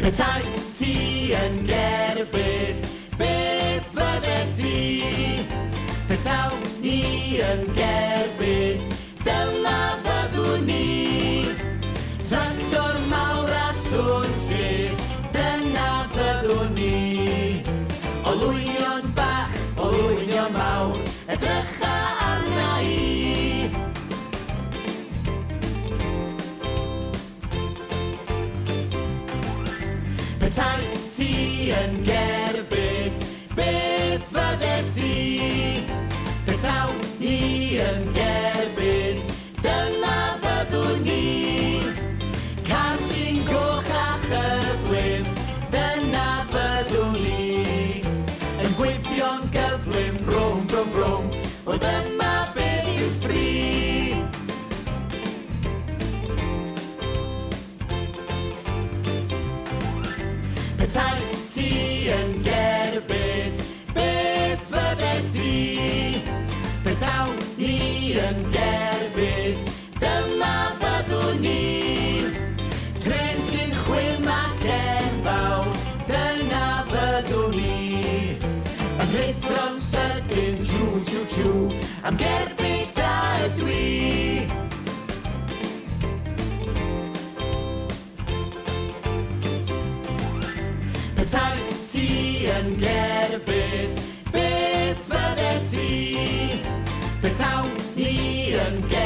Petai ti yn gerbyd, beth fydde ti? Petaw ni yn gerbyd, dyma fyddwn ni. Tractor mawr a sŵn sydd, dyna fyddwn ni. Olwynion bach, olwynion mawr, edrycha arna i. Petai ti yn gerbyd, beth fydde ti? Petaw ni yn gerbyd, dyma fyddwn ni. Car sy'n goch a chyflym, dyna fyddwn ni. Yn gwibio'n gyflym, brwm, brwm, brwm, o dyma beth yw sbri. Petai ti yn gerbyd, beth fydde ti? Petaw ni yn gerbyd, dyma fyddwn ni. Tren sy'n chwym ac enfawr, dyna fyddwn ni. Yn rithro'n sydyn, tŵ, tŵ, tŵ, am gerbydau ydw i. Petai ti yn gerbyd, beth fydde ti? Petaw ni yn gerbyd,